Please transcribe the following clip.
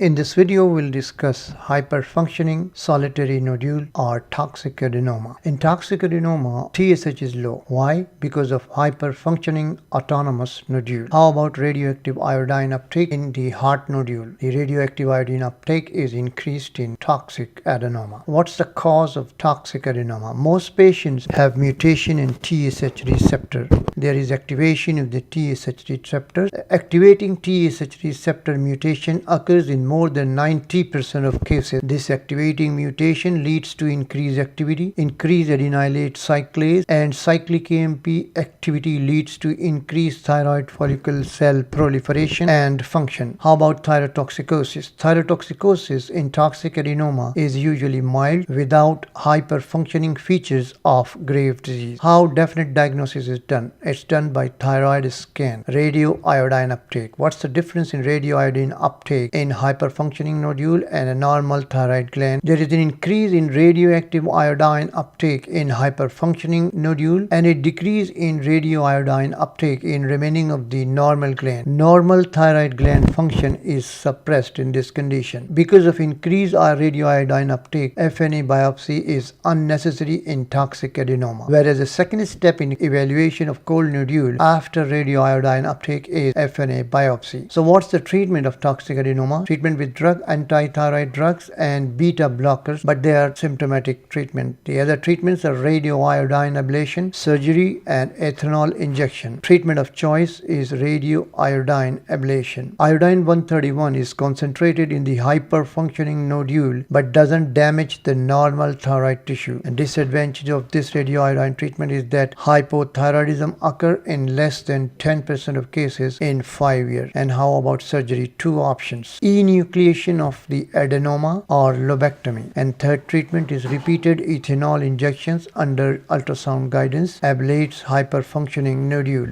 In this video, we'll discuss hyperfunctioning solitary nodule or toxic adenoma. In toxic adenoma, TSH is low. Why? Because of hyperfunctioning autonomous nodule. How about radioactive iodine uptake in the heart nodule? The radioactive iodine uptake is increased in toxic adenoma. What's the cause of toxic adenoma? Most patients have mutation in TSH receptor. There is activation of the TSH receptor. Activating TSH receptor mutation occurs in more than 90% of cases. This activating mutation leads to increased activity, increased adenylate cyclase, and cyclic AMP activity leads to increased thyroid follicle cell proliferation and function. How about thyrotoxicosis? Thyrotoxicosis in toxic adenoma is usually mild without hyperfunctioning features of grave disease. How definite diagnosis is done? It's done by thyroid scan. Radioiodine uptake. What's the difference in radioiodine uptake in hyperfunctioning nodule and a normal thyroid gland? There is an increase in radioactive iodine uptake in hyperfunctioning nodule and a decrease in radioiodine uptake in remaining of the normal gland. Normal thyroid gland function is suppressed in this condition. Because of increased radioiodine uptake, FNA biopsy is unnecessary in toxic adenoma. Whereas the second step in evaluation of cold nodule after radioiodine uptake is FNA biopsy. So what's the treatment of toxic adenoma? Treatment with drug, anti-thyroid drugs and beta blockers, but they are symptomatic treatment. The other treatments are radioiodine ablation, surgery and ethanol injection. Treatment of choice is radioiodine ablation. Iodine 131 is concentrated in the hyperfunctioning nodule but doesn't damage the normal thyroid tissue. And disadvantage of this radioiodine treatment is that hypothyroidism occur in less than 10% of cases in 5 years. And how about surgery? Two options: enucleation of the adenoma or lobectomy. And third treatment is repeated ethanol injections under ultrasound guidance ablates hyperfunctioning nodule.